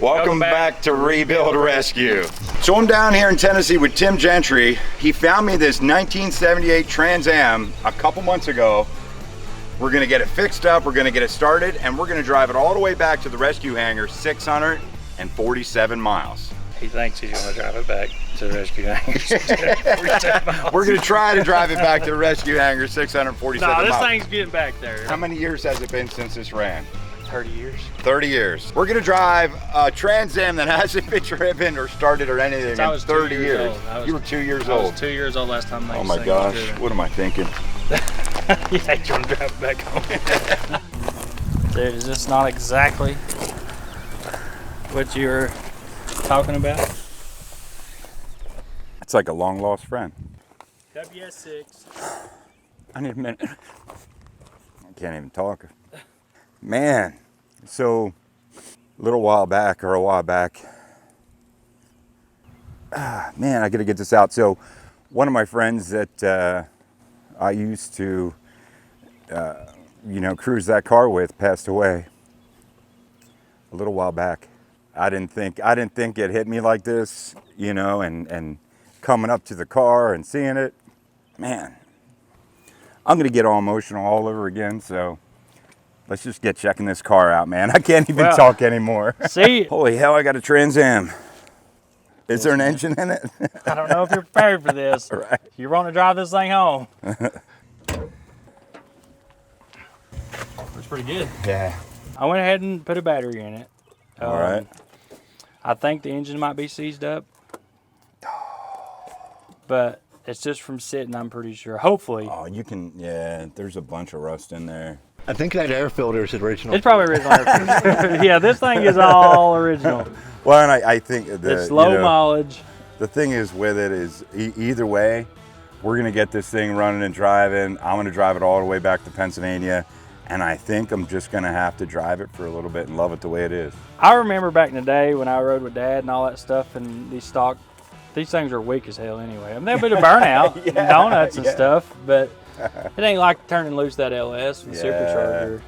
Welcome back to Rebuild Rescue. So I'm down here in Tennessee with Tim Gentry. He found me this 1978 Trans Am a couple months ago. We're gonna get it fixed up, we're gonna get it started, and we're gonna drive it all the way back to the rescue hangar, 647 miles. He thinks he's gonna drive it back to the rescue hangar. We're gonna try to drive it back to the rescue hangar, 647 miles. No, this thing's getting back there. How many years has it been since this ran? 30 years. 30 years. We're gonna drive a Trans Am that hasn't been driven or started or anything in 30 years. You were 2 years old. I was 2 years old last time. Oh my gosh, what am I thinking? You think you're gonna drive it back home? Dude, is this not exactly what you were talking about? It's like a long lost friend. WS6. I need a minute. I can't even talk. Man, so a while back, man, I gotta get this out. So one of my friends that I used to, cruise that car with passed away a little while back. I didn't think it hit me like this, and coming up to the car and seeing it, man, I'm gonna get all emotional all over again. So let's just get checking this car out, man. I can't even talk anymore. See? Holy hell, I got a Trans Am. Is there an engine in it? I don't know if you're prepared for this. Right. You want to drive this thing home. Looks pretty good. Yeah. I went ahead and put a battery in it. All right. I think the engine might be seized up. But it's just from sitting, I'm pretty sure. Hopefully. Oh, there's a bunch of rust in there. I think that air filter is original. It's probably original air filter. Yeah, this thing is all original. Well, and I think it's low mileage. The thing is with it is either way, we're gonna get this thing running and driving. I'm gonna drive it all the way back to Pennsylvania, and I think I'm just gonna have to drive it for a little bit and love it the way it is. I remember back in the day when I rode with Dad and all that stuff, and these things are weak as hell anyway. I mean, they're a bit of burnout, and donuts and stuff, but it ain't like turning loose that LS with supercharger,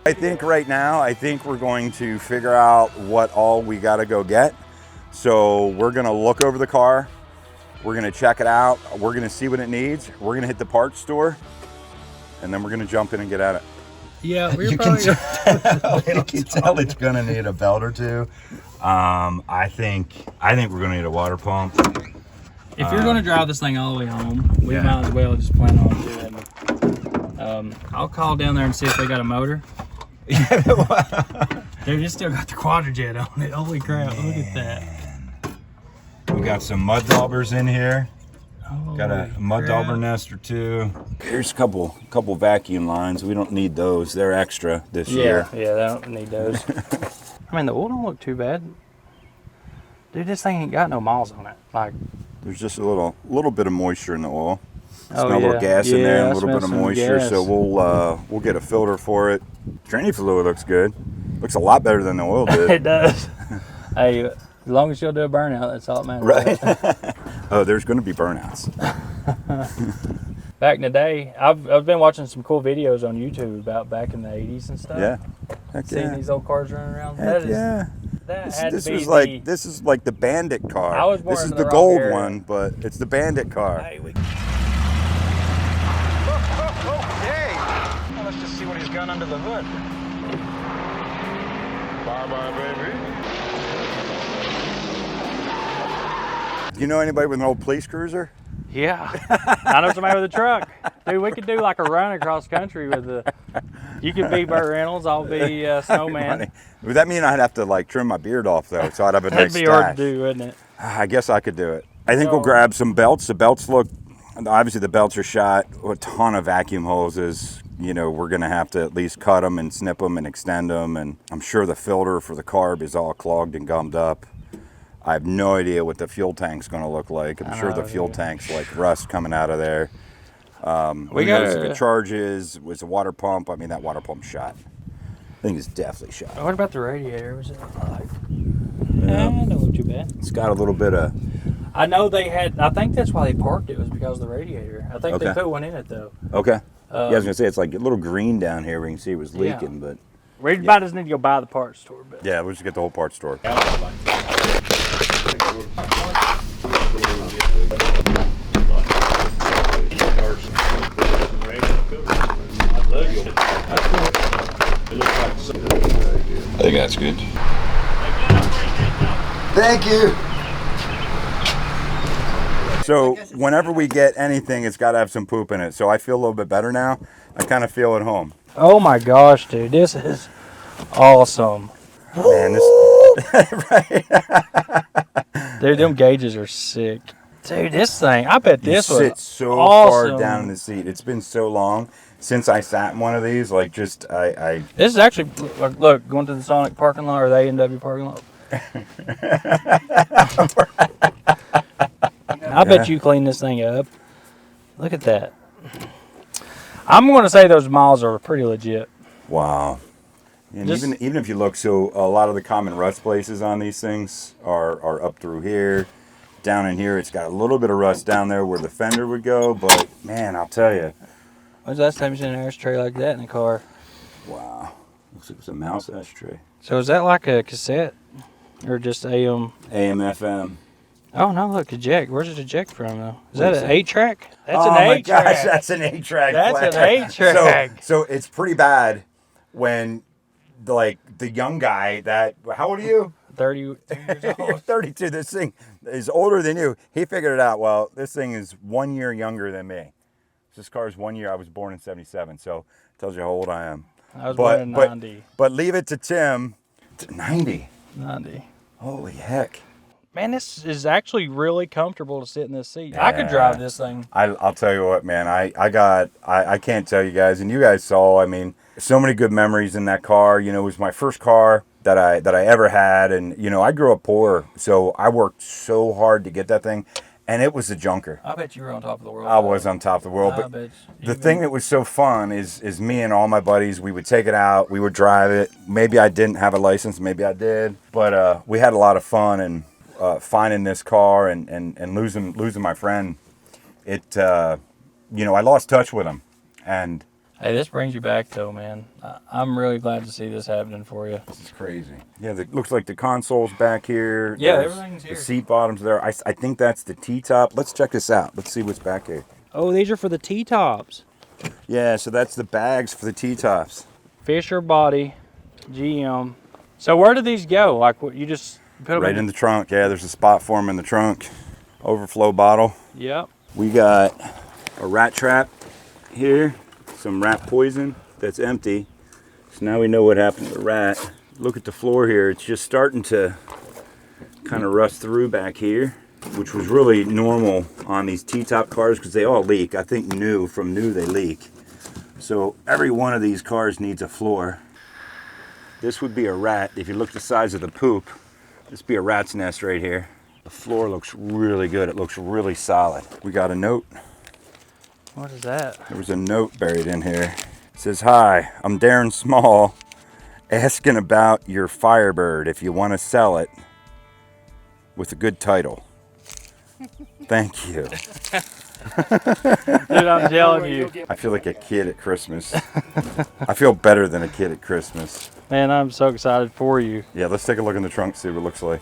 I think right now, we're going to figure out what all we gotta go get. So we're gonna look over the car, we're gonna check it out, we're gonna see what it needs, we're gonna hit the parts store, and then we're gonna jump in and get at it. Yeah, you can tell it's gonna need a belt or two. I think we're gonna need a water pump. If you're gonna drive this thing all the way home, we might as well just plan on doing. I'll call down there and see if they got a motor. Dude, it's still got the quadrajet on it. Holy crap! Man. Look at that. We got some mud daubers in here. Got a mud dauber nest or two. Here's a couple vacuum lines. We don't need those. They're extra this year. Yeah, they don't need those. I mean, the oil don't look too bad. Dude, this thing ain't got no miles on it. Like, there's just a little bit of moisture in the oil. Smell a little gas in there, and a little bit of moisture. Gas. So we'll get a filter for it. Training fluid looks good. Looks a lot better than the oil did. It does. Hey, as long as you'll do a burnout, that's all that matters. Right. Oh, there's going to be burnouts. Back in the day, I've been watching some cool videos on YouTube about back in the 80s and stuff. Yeah. Seeing these old cars running around. This is like the Bandit car. This is the gold one, but it's the Bandit car. Hey, Okay. Well, let's just see what he's got under the hood. Bye-bye, baby. Do you know anybody with an old police cruiser? Yeah, I know somebody with a truck. Dude, we could do like a run across country with the. You could be Burt Reynolds, I'll be Snowman. Would that mean I'd have to trim my beard off though, so I'd have a nice That'd be hard to do, wouldn't it? I guess I could do it. I think we'll grab some belts. The belts obviously the belts are shot. A ton of vacuum hoses. We're gonna have to at least cut them and snip them and extend them. And I'm sure the filter for the carb is all clogged and gummed up. I have no idea what the fuel tank's going to look like. I'm sure the fuel tank's like rust coming out of there. We got if it charges. Was the water pump? I mean, that water pump's shot. I think it's definitely shot. What about the radiator? Was it like? Yeah, don't look too bad. It's got a little bit of. I know they had. I think that's why they parked it was because of the radiator. I think they put one in it though. Okay. Yeah, I was gonna say it's like a little green down here. We can see it was leaking, but. We might just need to go buy the parts store. But Yeah, we'll just get the whole parts store. I think that's good. Thank you. So whenever we get anything, it's got to have some poop in it. So I feel a little bit better now. I kind of feel at home. oh my gosh, dude, this is awesome. Man, this Dude, them gauges are sick. Dude, this thing, I bet you this sit was so awesome. far down in the seat. It's been so long since I sat in one of these. Like just I This is actually, look, going to the Sonic parking lot or the A&W parking lot. I bet you clean this thing up. Look at that. I'm going to say those miles are pretty legit. wow. And Just- even if you look, so a lot of the common rust places on these things are up through here. Down in here, it's got a little bit of rust down there where the fender would go. But man, I'll tell you, When's the last time you seen an ashtray like that in a car? wow. Looks like it's a mouse ashtray. So is that like a cassette? Or just AM? AM, FM. Oh no, look, eject. Where's it eject from though? Is What that is an it? 8-track? That's Oh an my 8-track. gosh, that's an 8-track. That's an player. 8-track. So it's pretty bad when the young guy that, how old are you? 32 years You're old. 32. This thing is older than you. He figured it out. Well, this thing is 1 year younger than me. This car is 1 year. I was born in 77, so it tells you how old I am. I was born in 90. But leave it to Tim. 90. 90. Holy heck. Man, this is actually really comfortable to sit in this seat. I could drive this thing. I'll tell you what, man. I can't tell you guys, and you guys saw. I mean, so many good memories in that car. You know, it was my first car that I ever had, and you know, I grew up poor, so I worked so hard to get that thing, and it was a junker. I bet you were on top of the world. I was on top of the world, I but bet the thing that was so fun is me and all my buddies, we would take it out, we would drive it. Maybe I didn't have a license, maybe I did, but we had a lot of fun, and finding this car and losing my friend, it you know, I lost touch with him, and Hey, this brings you back though, man. I'm really glad to see this happening for you. it's crazy. Yeah, it looks like the console's back here. Yeah, There's everything's here. The seat bottom's there. I think that's the T-top. Let's check this out. Let's see what's back here. Oh, these are for the T-tops. Yeah, so that's the bags for the T-tops. Fisher body, GM. So where do these go? Like what you just put them Right in the trunk. Yeah, there's a spot for them in the trunk. Overflow bottle. Yep. We got a rat trap here. Some rat poison that's empty. So now we know what happened to the rat. Look at the floor here. It's just starting to kind of rust through back here, which was really normal on these T-top cars because they all leak. I think from new they leak. So every one of these cars needs a floor. This would be a rat. If you look the size of the poop, this would be a rat's nest right here. The floor looks really good. It looks really solid. We got a note. What is that? There was a note buried in here. It says, "Hi, I'm Darren Small, asking about your Firebird if you want to sell it with a good title. Thank you." Dude, I'm telling you. I feel like a kid at Christmas. I feel better than a kid at Christmas. Man, I'm so excited for you. Yeah, let's take a look in the trunk, see what it looks like.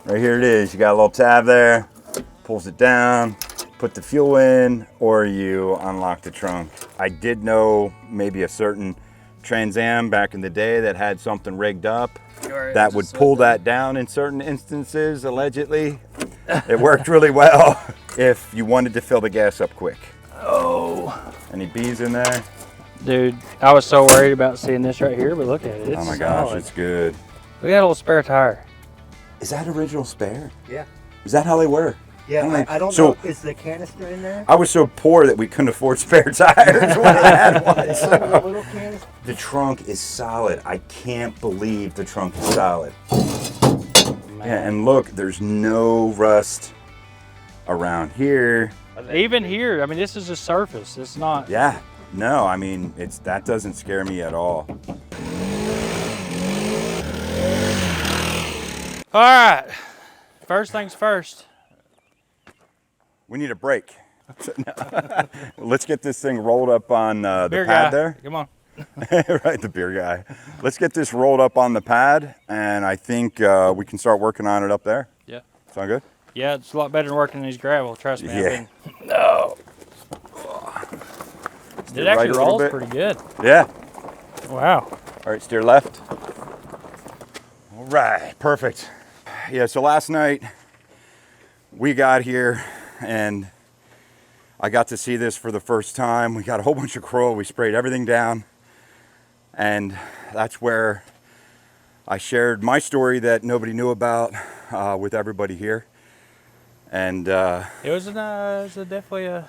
Right here it is. You got a little tab there. Pulls it down. Put the fuel in, or you unlock the trunk. I did know maybe a certain Trans Am back in the day that had something rigged up that would pull that down in certain instances, allegedly. It worked really well if you wanted to fill the gas up quick. Oh. Any bees in there? Dude, I was so worried about seeing this right here, but look at it. It's Oh my gosh, solid. it's good. We got a little spare tire. Is that original spare? Yeah. Is that how they were? Yeah, I don't So- know. Is the canister in there? I was so poor that we couldn't afford spare tires when I had one. A So. little canister? The trunk is solid. I can't believe the trunk is solid. Yeah, and look, there's no rust around here. Even here, I mean, this is a surface. It's not. Yeah, no, I mean, that doesn't scare me at all. All right. First things first. We need a break. Let's get this thing rolled up on the Beer pad guy. there. Come on. Right, the beer guy. Let's get this rolled up on the pad, and I think we can start working on it up there. Yeah. Sound good? Yeah, it's a lot better than working in these gravel. Trust me. Yeah. No. It actually right a little rolls bit. pretty good. Yeah. Wow. All right, steer left. All right, perfect. Yeah, so last night we got here and I got to see this for the first time. We got a whole bunch of crow. We sprayed everything down. And that's where I shared my story that nobody knew about with everybody here. And It was definitely a.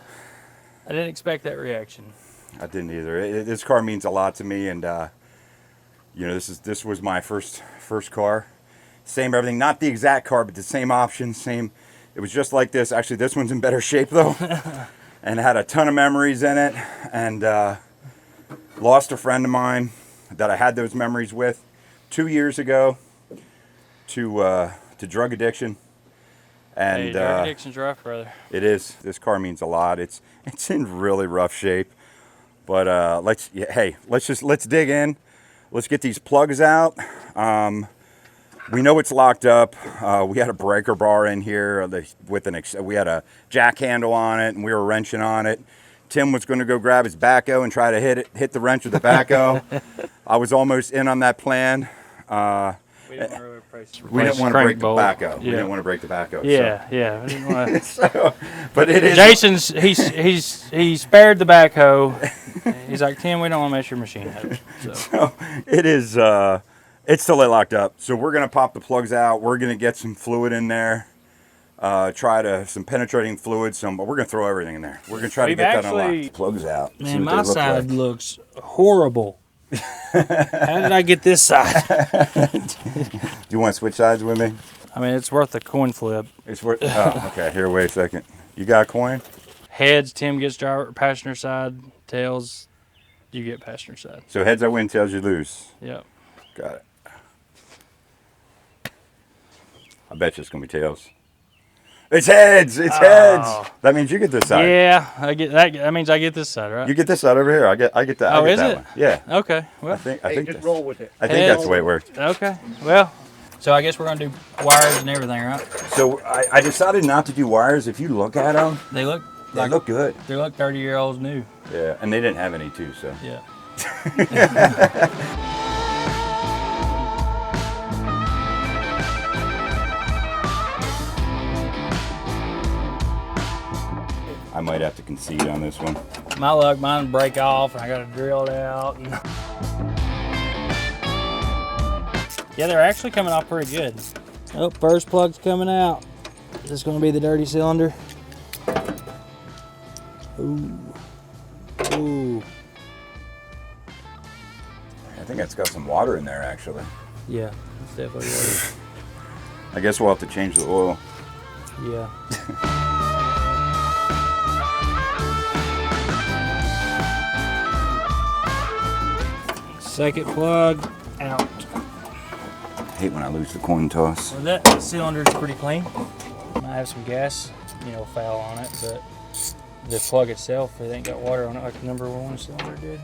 I didn't expect that reaction. I didn't either. This car means a lot to me, and you know, this was my first car. Same everything, not the exact car, but the same options, same. It was just like this. Actually, this one's in better shape though, and had a ton of memories in it. And lost a friend of mine that I had those memories with 2 years ago to drug addiction. And Hey, drug addiction's rough, brother. it is. This car means a lot. It's in really rough shape. But let's dig in. Let's get these plugs out. We know it's locked up. We had a breaker bar in here we had a jack handle on it, and we were wrenching on it. Tim was going to go grab his backhoe and try to hit the wrench with the backhoe. I was almost in on that plan. We didn't want to replace We didn't want to break the backhoe. We didn't want to break the backhoe. Yeah, yeah. I didn't want to. So, but it is. Jason's he spared the backhoe. He's like, Tim, we don't want to mess your machine up. So. It is. It's still locked up. So we're gonna pop the plugs out. We're gonna get some fluid in there. Some penetrating fluid. But we're gonna throw everything in there. We're gonna try to get that unlocked. Plugs out. Man, my side looks horrible. How did I get this side? Do you want to switch sides with me? I mean, it's worth a coin flip. It's worth. Oh, okay. Here, wait a second. You got a coin? Heads, Tim gets driver passenger side. Tails, you get passenger side. So heads I win, tails you lose. Yep. Got it. I bet you it's gonna be tails. It's heads. It's heads. That means you get this side. Yeah, I get that. That means I get this side, right? You get this side over here. I get that. Oh, I get is that it? one. Yeah. Okay. Well. I think Just that's, roll with it. I think that's the way it works. Okay. Well. So I guess we're gonna do wires and everything, right? So I decided not to do wires. If you look at them, They look. they look good. They look 30-year-olds new. Yeah, and they didn't have any too. So. Yeah. I might have to concede on this one. My luck, mine break off, and I got to drill it out. And yeah, they're actually coming off pretty good. Oh, first plug's coming out. Is this going to be the dirty cylinder? Ooh. Ooh. I think it's got some water in there actually. Yeah, it's definitely water. I guess we'll have to change the oil. Yeah. Second plug out. I hate when I lose the coin toss. Well, that cylinder's pretty clean. Might have some gas, foul on it, but the plug itself, it ain't got water on it like the number one cylinder did.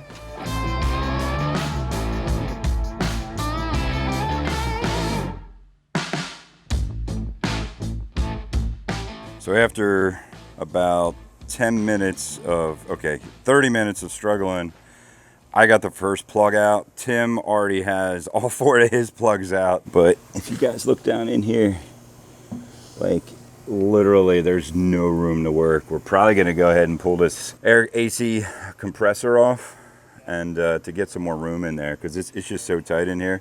So after about 30 minutes of struggling, I got the first plug out. Tim already has all 4 of his plugs out. But if you guys look down in here, like literally there's no room to work. We're probably gonna go ahead and pull this AC compressor off and to get some more room in there because it's just so tight in here.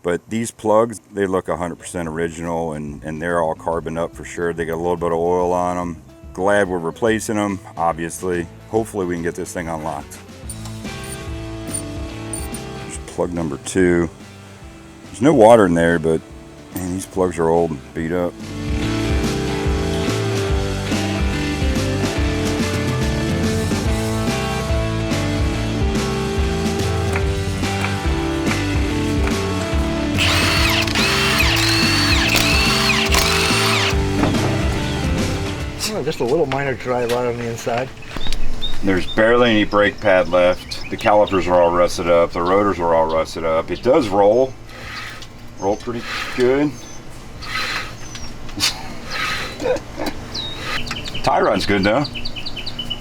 But these plugs, they look 100% original and they're all carboned up for sure. They got a little bit of oil on them. Glad we're replacing them, obviously. Hopefully we can get this thing unlocked. There's plug number 2. There's no water in there, but man, these plugs are old and beat up. Oh, just a little minor dry rot on the inside. There's barely any brake pad left. The calipers are all rusted up. The rotors are all rusted up. It does roll pretty good. Tie rod's good though.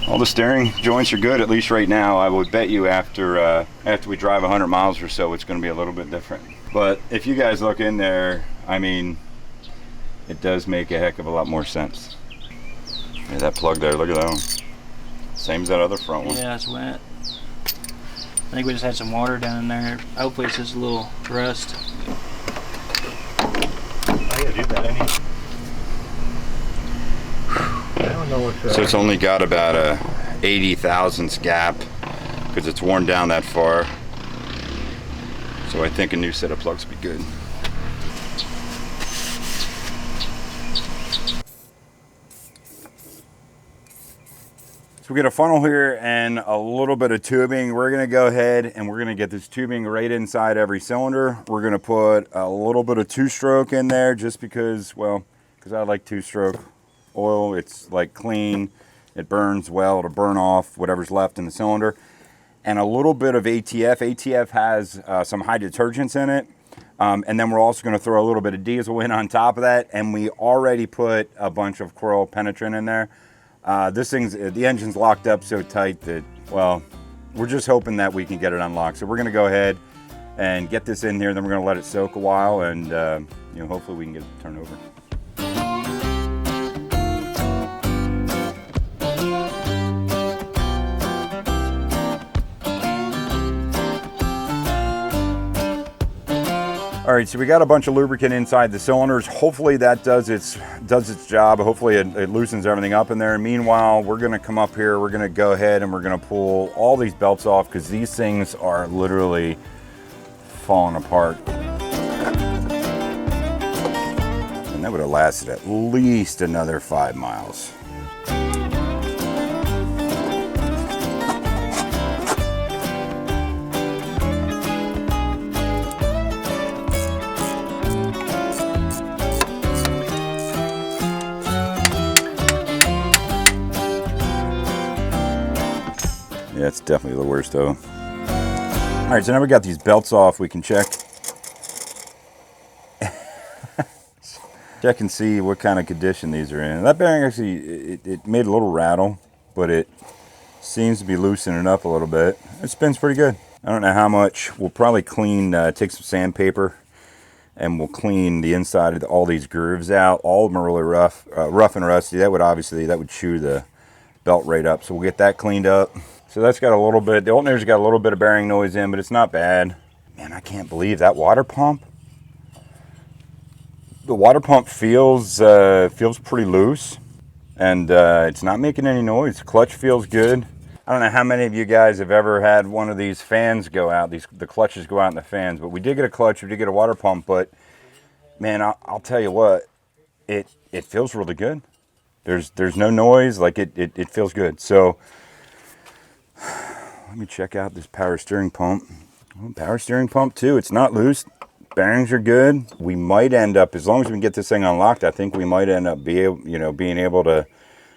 All the steering joints are good, at least right now. I would bet you after we drive 100 miles or so, it's going to be a little bit different. But if you guys look in there, I mean, it does make a heck of a lot more sense. Yeah, that plug there, look at that one. Same as that other front one. Yeah, it's wet. I think we just had some water down in there. Hopefully it's just a little rust. I gotta do that anyway. I don't know what's So it's only got about a 80 thousandths gap because it's worn down that far. So I think a new set of plugs would be good. So we got a funnel here and a little bit of tubing. We're gonna go ahead and we're gonna get this tubing right inside every cylinder. We're gonna put a little bit of two-stroke in there just because, well, because I like two-stroke oil. It's like clean, it burns well, it'll burn off whatever's left in the cylinder. And a little bit of ATF. ATF has some high detergents in it. And then we're also gonna throw a little bit of diesel in on top of that. And we already put a bunch of coral penetrant in there. The engine's locked up so tight that, well, we're just hoping that we can get it unlocked. So we're gonna go ahead and get this in here, then we're gonna let it soak a while, and hopefully we can get it to turn over. All right, so we got a bunch of lubricant inside the cylinders. Hopefully that does its job. Hopefully it loosens everything up in there. Meanwhile, we're gonna come up here, we're gonna go ahead and we're gonna pull all these belts off because these things are literally falling apart. And that would have lasted at least another 5 miles. Yeah, it's definitely the worst though. All right, so now we got these belts off, we can check and see what kind of condition these are in. That bearing actually, it made a little rattle, but it seems to be loosening up a little bit. It spins pretty good. I don't know how much. We'll probably clean, take some sandpaper, and we'll clean the inside of all these grooves out. All of them are really rough and rusty. That would chew the belt right up. So we'll get that cleaned up. So that's got a little bit, the alternator's got a little bit of bearing noise in, but it's not bad. Man, I can't believe that water pump. The water pump feels pretty loose, and it's not making any noise. Clutch feels good. I don't know how many of you guys have ever had one of these fans go out, the clutches go out in the fans, but we did get a clutch, we did get a water pump, but man, I'll tell you what, it feels really good. There's no noise, like it feels good. So let me check out this power steering pump. Oh, power steering pump too, it's not loose. Bearings are good. We might end up, as long as we can get this thing unlocked, I think we might end up being able to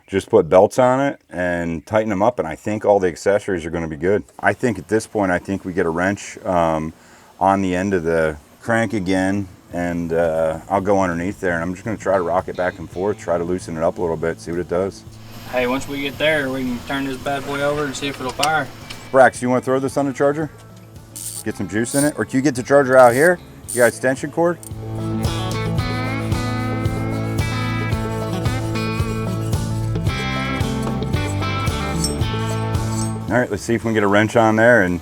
just put belts on it and tighten them up, and I think all the accessories are going to be good. I think at this point, I think we get a wrench on the end of the crank again, and I'll go underneath there, and I'm just going to try to rock it back and forth, try to loosen it up a little bit, see what it does. Hey, once we get there, we can turn this bad boy over and see if it'll fire. Brax, do you want to throw this on the charger? Get some juice in it? Or can you get the charger out here? You got extension cord? All right, let's see if we can get a wrench on there and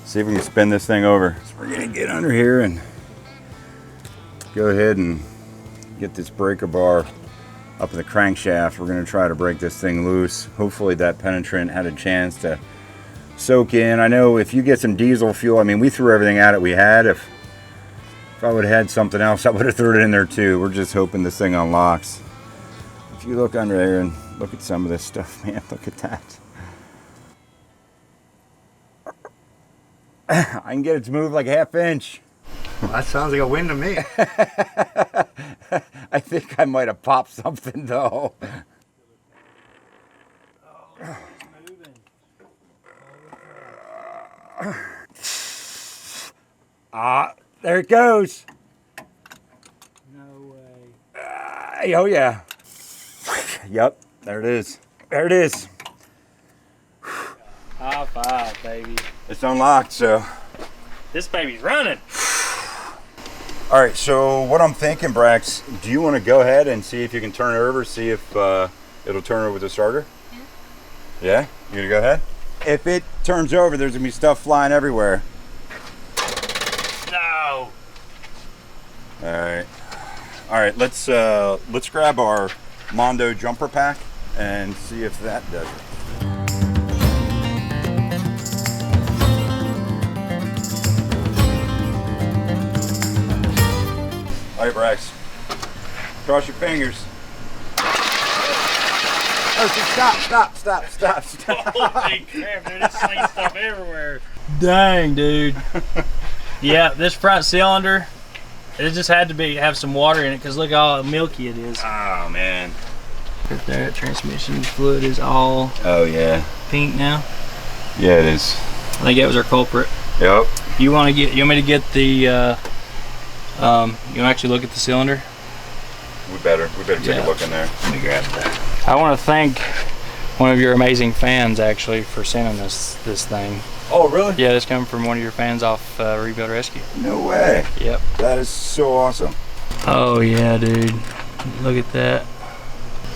see if we can spin this thing over. So we're gonna get under here and go ahead and get this breaker bar up in the crankshaft. We're gonna try to break this thing loose. Hopefully that penetrant had a chance to soak in. I know if you get some diesel fuel, I mean, we threw everything at it we had. If I would have had something else, I would have thrown it in there too. We're just hoping this thing unlocks. If you look under there and look at some of this stuff, man, look at that. I can get it to move like a half inch. Well, that sounds like a win to me. I think I might have popped something though. There it goes. No way. Oh yeah. Yep, there it is. There it is. High five, baby. It's unlocked, so. This baby's running. All right, so what I'm thinking, Brax, do you want to go ahead and see if you can turn it over, see if it'll turn over with the starter? Yeah? You gonna go ahead? If it turns over, there's gonna be stuff flying everywhere. No. All right. Let's grab our Mondo jumper pack and see if that does it. All right, Brax. Cross your fingers. Oh, stop. Holy crap, dude. This thing's stuff everywhere. Dang, dude. Yeah, this front cylinder, it just had to have some water in it because look how milky it is. Oh, man. Right there, transmission fluid is all Oh, yeah. pink now. Yeah, it is. I think that was our culprit. Yep. You want me to get the, you want to actually look at the cylinder? We better take a look in there. Let me grab that. I want to thank one of your amazing fans actually for sending us this thing. Oh, really? Yeah, this coming from one of your fans off Rebuild Rescue. No way. Yep. That is so awesome. Oh yeah, dude. Look at that.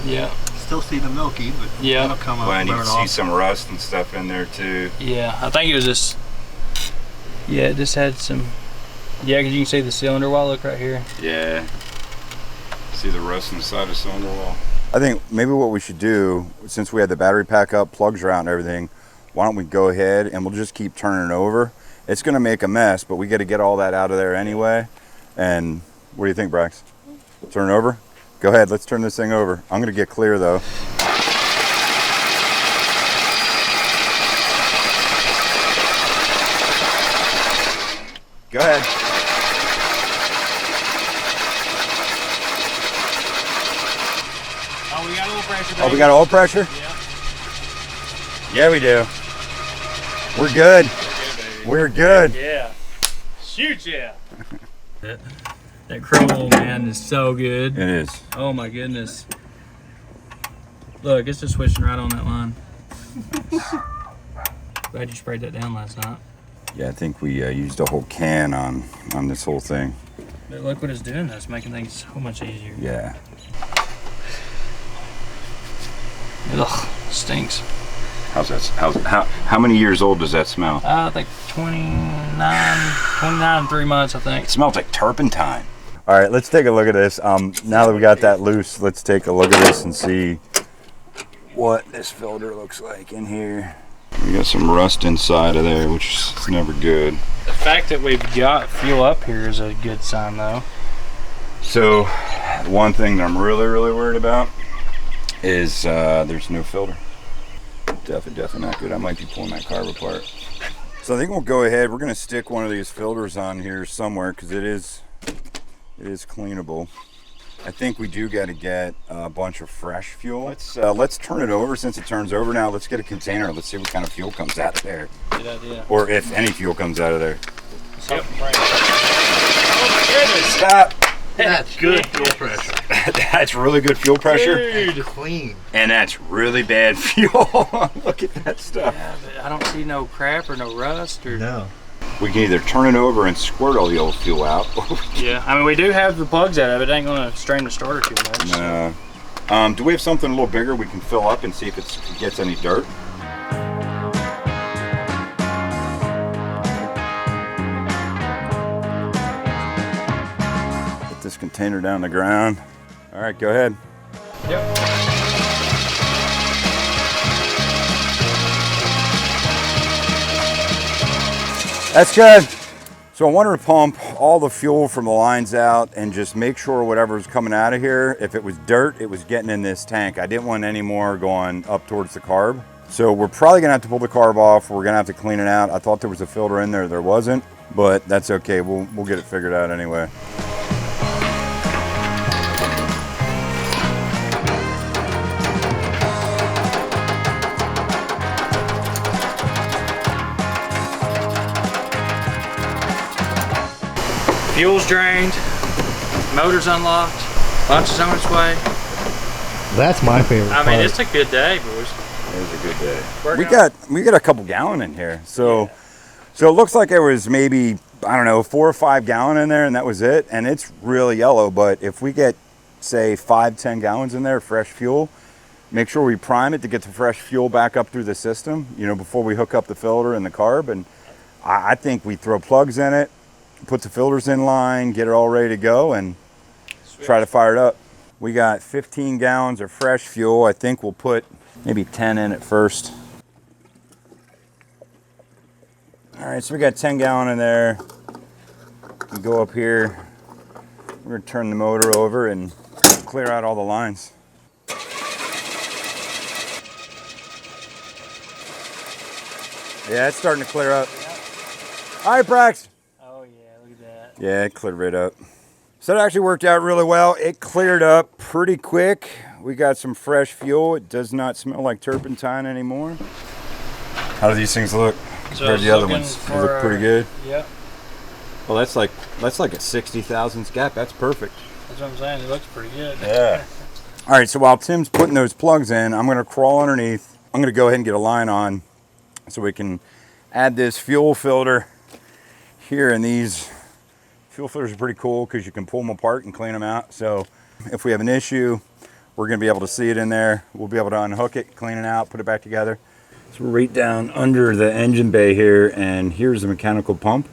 Yeah. Still see the milky, but Yeah. it'll come up. Well, and you burn can see off. some rust and stuff in there too. Yeah, I think it was just. Yeah, it just had some. Yeah, because you can see the cylinder wall. Look right here. Yeah. See the rust inside the cylinder wall. I think maybe what we should do, since we had the battery pack up, plugs are out and everything, why don't we go ahead and we'll just keep turning it over. It's gonna make a mess, but we gotta get all that out of there anyway. And what do you think, Brax? Turn it over? Go ahead, let's turn this thing over. I'm gonna get clear though. Go ahead. Oh, we got oil pressure. Oh, we got oil pressure? Yeah. Yeah, we do. We're good. We're good. Yeah. Shoot, yeah. That chrome oil, man, is so good. It is. Oh my goodness. Look, it's just switching right on that line. Glad you sprayed that down last night. Yeah, I think we used a whole can on this whole thing. But look what it's doing, though. It's making things so much easier. Yeah. Ugh, stinks. How's that? How many years old does that smell? I think 29 and 3 months, I think. It smells like turpentine. All right, let's take a look at this. Now that we got that loose, let's take a look at this and see what this filter looks like in here. We got some rust inside of there, which is never good. The fact that we've got fuel up here is a good sign, though. So, one thing that I'm really worried about is there's no filter. Definitely not good. I might be pulling that carb apart. So I think we'll go ahead. We're gonna stick one of these filters on here somewhere because it is cleanable. I think we do got to get a bunch of fresh fuel. Let's turn it over. Since it turns over now, let's get a container. Let's see what kind of fuel comes out of there, Good idea. or if any fuel comes out of there. Yep. Oh my goodness! Stop. That's good fuel pressure. That's really good fuel pressure. Dude. Clean. And that's really bad fuel. Look at that stuff. Yeah, but I don't see no crap or no rust or. No. We can either turn it over and squirt all the old fuel out. Yeah, I mean we do have the plugs out of it. It ain't gonna strain the starter too much. No. Do we have something a little bigger we can fill up and see if it gets any dirt? Put this container down the ground. All right, go ahead. Yep. That's good. So I wanted to pump all the fuel from the lines out and just make sure whatever's coming out of here, if it was dirt, it was getting in this tank. I didn't want any more going up towards the carb. So we're probably gonna have to pull the carb off. We're gonna have to clean it out. I thought there was a filter in there. There wasn't, but that's okay. We'll get it figured out anyway. Fuel's drained, motor's unlocked, lunch is on its way. That's my favorite I part. mean, it's a good day, boys. It was a good day. We got a couple gallon in here. So it looks like there was maybe, I don't know, 4 or 5 gallon in there, and that was it. And it's really yellow, but if we get, say, 5-10 gallons in there of fresh fuel, make sure we prime it to get the fresh fuel back up through the system, before we hook up the filter and the carb. And I think we throw plugs in it, put the filters in line, get it all ready to go, and try to fire it up. We got 15 gallons of fresh fuel. I think we'll put maybe 10 in at first. All right, so we got 10 gallon in there. We go up here. We're gonna turn the motor over and clear out all the lines. Yeah, it's starting to clear up. All right, Brax. Oh yeah, look at that. Yeah, it cleared right up. So it actually worked out really well. It cleared up pretty quick. We got some fresh fuel. It does not smell like turpentine anymore. How do these things look compared to the other ones? They look pretty good. Yep. Well, that's like a 60,000 gap. That's perfect. That's what I'm saying. It looks pretty good. Yeah. All right, so while Tim's putting those plugs in, I'm going to crawl underneath. I'm going to go ahead and get a line on so we can add this fuel filter here. And these fuel filters are pretty cool because you can pull them apart and clean them out. So if we have an issue, we're going to be able to see it in there. We'll be able to unhook it, clean it out, put it back together. So we're right down under the engine bay here, and here's the mechanical pump.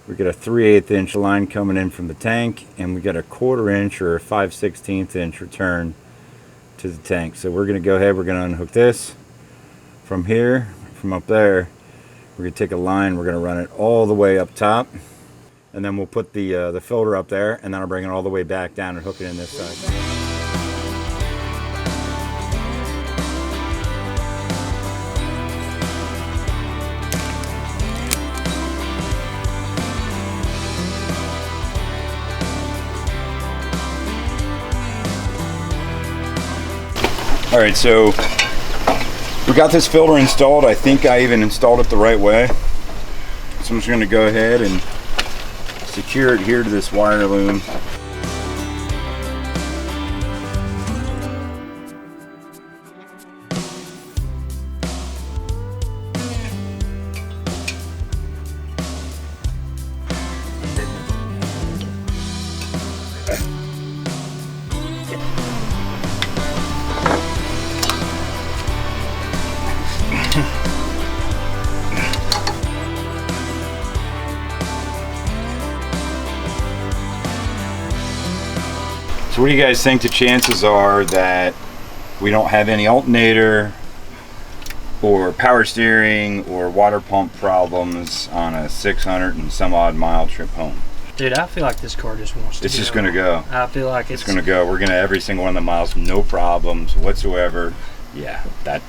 We got a 3/8 inch line coming in from the tank, and we got a 1/4 inch or a 5/16 inch return to the tank. So we're going to go ahead, we're going to unhook this from here, from up there. We're going to take a line, we're going to run it all the way up top, and then we'll put the filter up there, and then I'll bring it all the way back down and hook it in this side. All right, so we got this filter installed. I think I even installed it the right way. So I'm just gonna go ahead and secure it here to this wire loom. So what do you guys think the chances are that we don't have any alternator or power steering or water pump problems on a 600 and some odd mile trip home? Dude, I feel like this car just wants to It's just gonna go. I feel like it's gonna go. We're gonna every single one of the miles, no problems whatsoever. Yeah,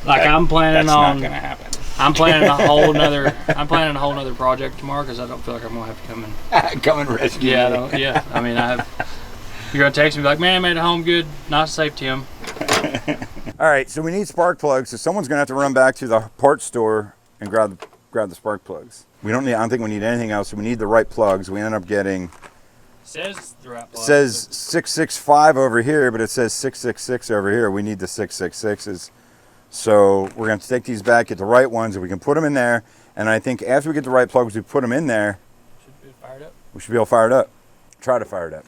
I'm planning that's on. not gonna happen. I'm planning a whole nother project tomorrow because I don't feel like I'm gonna have to come and Come and rescue Yeah, I me. don't, yeah. I mean, you're gonna text me like, man, I made it home good, nice safe, Tim. All right, so we need spark plugs. So someone's gonna have to run back to the parts store and grab the spark plugs. I don't think we need anything else. So we need the right plugs. We end up getting. Says the right plug. Says 665 over here, but it says 666 over here. We need the 666s. So we're going to take these back, get the right ones, and we can put them in there. And I think after we get the right plugs, we put them in there. Should be fired up. We should be able to fire it up. Try to fire it up.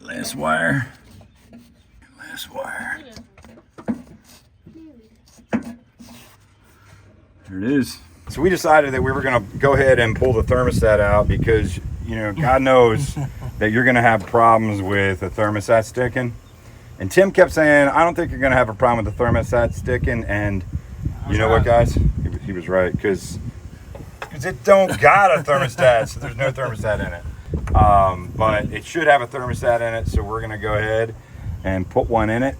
Last wire. Last wire. There it is. So we decided that we were going to go ahead and pull the thermostat out because, God knows that you're going to have problems with the thermostat sticking. And Tim kept saying, I don't think you're going to have a problem with the thermostat sticking. And you know what, guys? He was right, because it don't got a thermostat, so there's no thermostat in it. But it should have a thermostat in it, so we're going to go ahead and put one in it.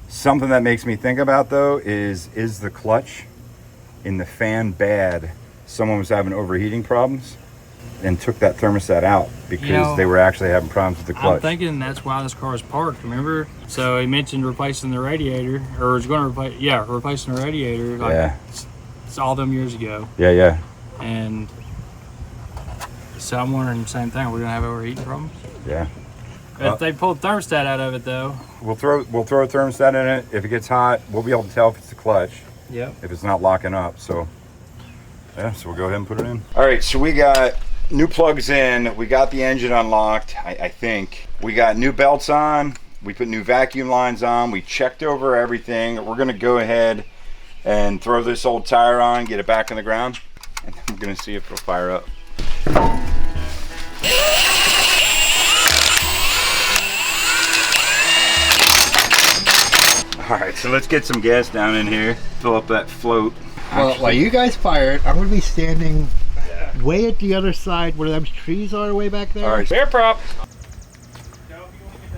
Something that makes me think about, though, is the clutch in the fan bad? Someone was having overheating problems and took that thermostat out because they were actually having problems with the clutch. I'm thinking that's why this car is parked, remember? So he mentioned replacing the radiator, or was going to replacing the radiator. It's all them years ago. Yeah. And So I'm wondering the same thing. We're gonna have overheating problems. Yeah. If they pulled thermostat out of it though. We'll throw a thermostat in it. If it gets hot, we'll be able to tell if it's the clutch. Yep. If it's not locking up. So yeah, so we'll go ahead and put it in. All right, so we got new plugs in. We got the engine unlocked, I think. We got new belts on. We put new vacuum lines on. We checked over everything. We're gonna go ahead and throw this old tire on, get it back on the ground, and then we're gonna see if it'll fire up. All right, so let's get some gas down in here, fill up that float. Well, while you guys fire it, I'm going to be standing way at the other side where those trees are way back there. All right, Bear prop.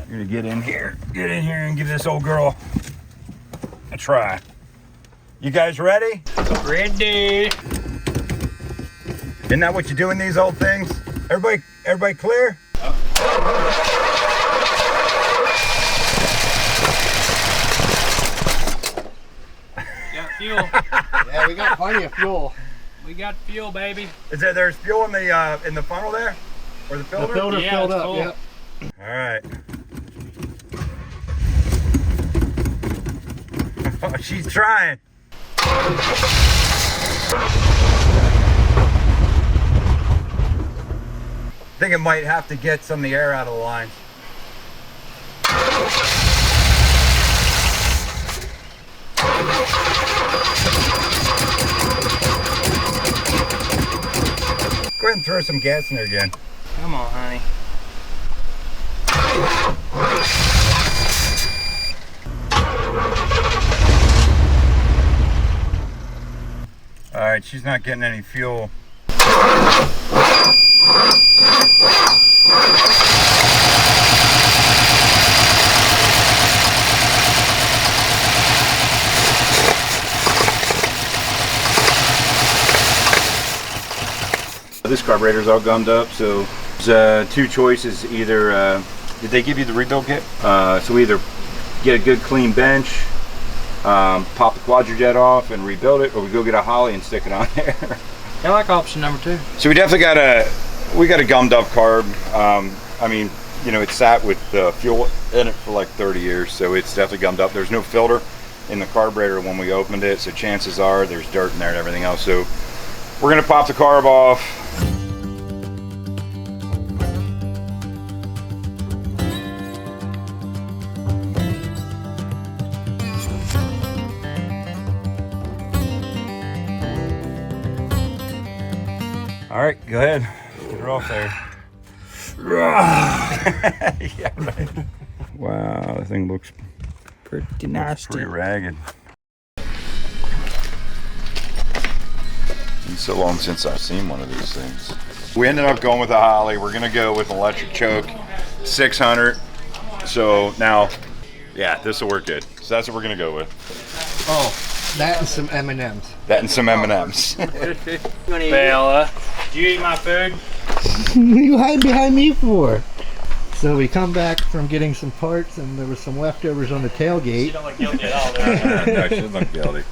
you're gonna get in here and give this old girl a try. You guys ready? Ready. Isn't that what you do in these old things? Everybody clear? Got fuel. Yeah, we got plenty of fuel. We got fuel, baby. There's fuel in the funnel there? Or the filter? The filter's Yeah, filled it's up, full. yep. All right. Oh, she's trying. I think it might have to get some of the air out of the lines. Go ahead and throw some gas in there again. Come on, honey. All right, she's not getting any fuel. This carburetor's all gummed up, so there's two choices. Either did they give you the rebuild kit? So we either get a good clean bench, pop the quadrijet off and rebuild it, or we go get a Holly and stick it on there. I like option number 2. So we definitely got a gummed up carb. I mean, you know, it sat with fuel in it for like 30 years, so it's definitely gummed up. There's no filter in the carburetor when we opened it, so chances are there's dirt in there and everything else. So we're gonna pop the carb off. All right, go ahead. Get her off there. Yeah, right. Wow, that thing looks Pretty nasty. pretty ragged. It's so long since I've seen one of these things. We ended up going with a Holly. We're gonna go with an electric choke, 600. So now, yeah, this will work good. So that's what we're gonna go with. Oh, that and some M&Ms. That and some M&Ms. Bella, do you eat my food? What are you hiding behind me for? So we come back from getting some parts, and there was some leftovers on the You tailgate, don't look guilty at all, do you? No, she doesn't look guilty.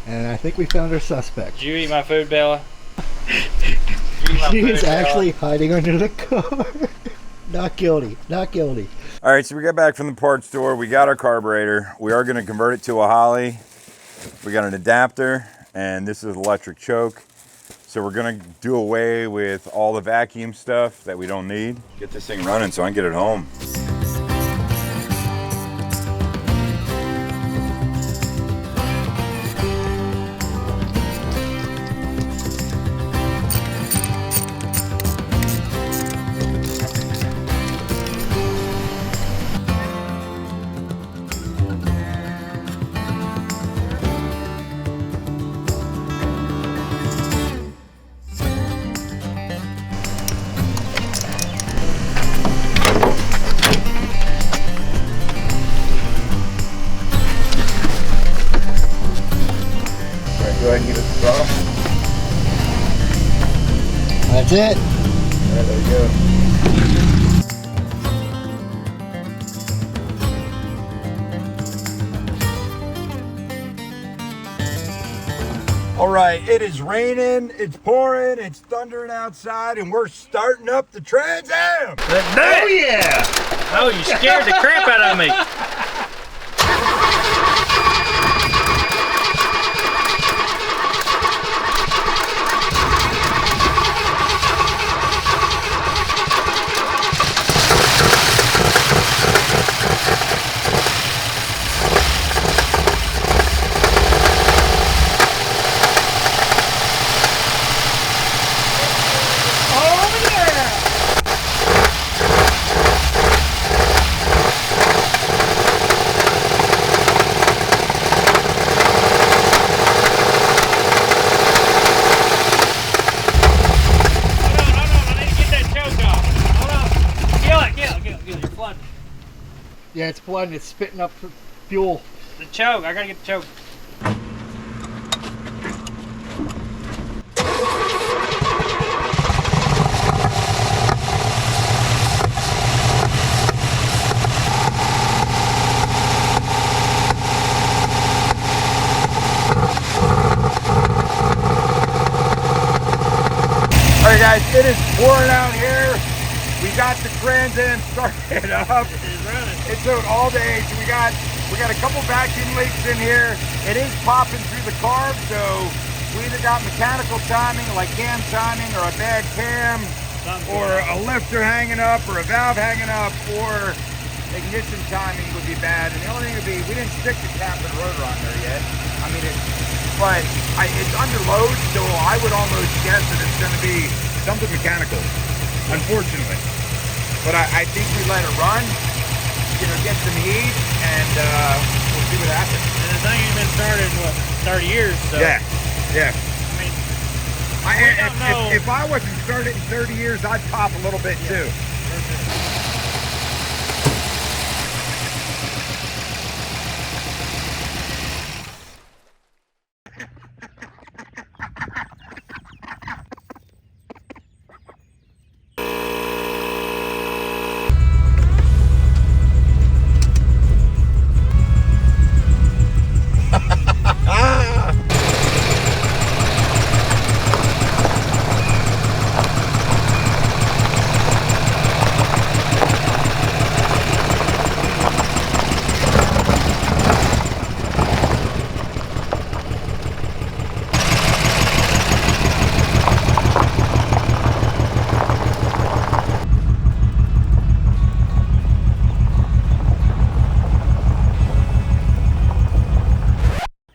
and I think we found our suspect. Did you eat my food, Bella? She is actually hiding under the car. Not guilty. Not guilty. All right, so we got back from the parts store. We got our carburetor. We are going to convert it to a Holly. We got an adapter, and this is electric choke. So we're going to do away with all the vacuum stuff that we don't need. Get this thing running so I can get it home. Go ahead and give it the throttle. That's it. All right, there you go. All right, it is raining, it's pouring, it's thundering outside, and we're starting up the Trans Am. Oh yeah! Oh, you scared the crap out of me. Yeah, it's flooding. It's spitting up fuel. The choke. I gotta get the choke. All right, guys, it is pouring out here. We got the Trans Am started up. It took all day, so we got a couple vacuum leaks in here. It is popping through the carb, so we either got mechanical timing, like cam timing, or a bad cam, or a lifter hanging up, or a valve hanging up, or ignition timing would be bad. And the only thing would be, we didn't stick the cap and rotor on there yet. I mean, it's under load, so I would almost guess that it's going to be something mechanical, unfortunately. But I think we let it run, get some heat, and we'll see what happens. And the thing ain't been started in, what, 30 years, so. Yeah. I mean, if I wasn't started in 30 years, I'd pop a little bit too.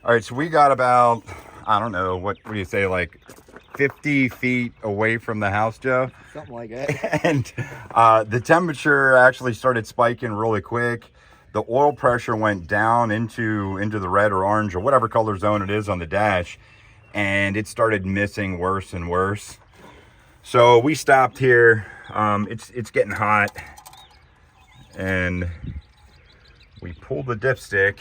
All right, so we got about, I don't know, what do you say, like 50 feet away from the house, Joe? Something like that. And the temperature actually started spiking really quick. The oil pressure went down into the red or orange or whatever color zone it is on the dash, and it started missing worse and worse. So we stopped here. It's getting hot, and we pulled the dipstick,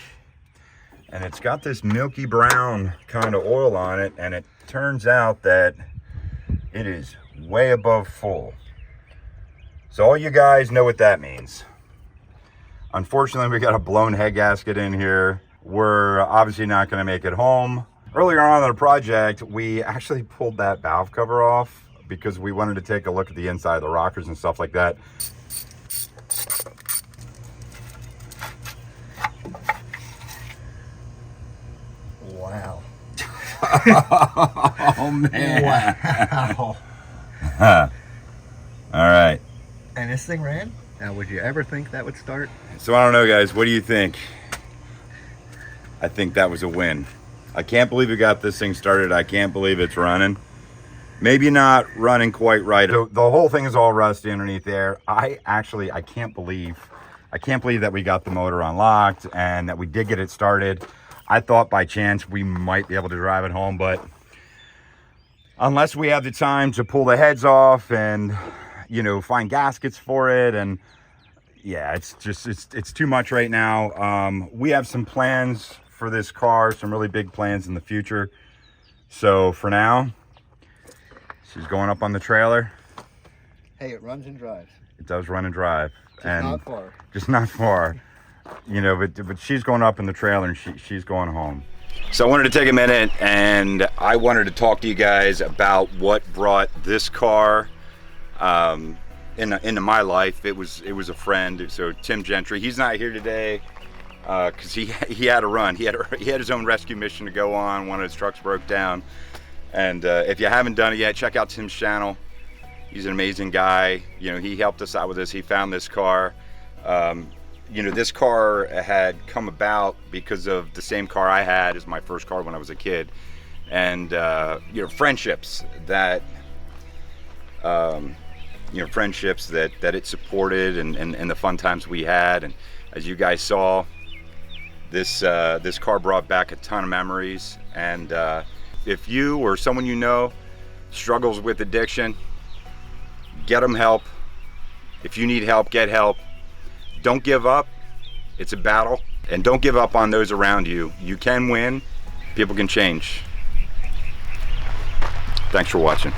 and it's got this milky brown kind of oil on it, and it turns out that it is way above full. So all you guys know what that means. Unfortunately, we got a blown head gasket in here. We're obviously not going to make it home. Earlier on in the project, we actually pulled that valve cover off because we wanted to take a look at the inside of the rockers and stuff like that. Wow. Oh, man. Wow. All right. And this thing ran? Now, would you ever think that would start? So I don't know, guys. What do you think? I think that was a win. I can't believe we got this thing started. I can't believe it's running. Maybe not running quite right. So the whole thing is all rusty underneath there. I can't believe that we got the motor unlocked and that we did get it started. I thought by chance we might be able to drive it home, but unless we have the time to pull the heads off and, you know, find gaskets for it, and yeah, it's too much right now. We have some plans for this car, some really big plans in the future. So for now, she's going up on the trailer. Hey, it runs and drives. It does run and drive. Just not far. Just not far. You know, but she's going up in the trailer and she's going home. So I wanted to take a minute and I wanted to talk to you guys about what brought this car into my life. It was a friend. So Tim Gentry, he's not here today because he had to run. He had his own rescue mission to go on. One of his trucks broke down. And if you haven't done it yet, check out Tim's channel. He's an amazing guy. You know, he helped us out with this. He found this car. You know, this car had come about because of the same car I had as my first car when I was a kid. And, you know, friendships that it supported and the fun times we had. And as you guys saw, this car brought back a ton of memories. And if you or someone you know struggles with addiction, get them help. If you need help, get help. Don't give up. It's a battle. And don't give up on those around you. You can win. People can change. Thanks for watching.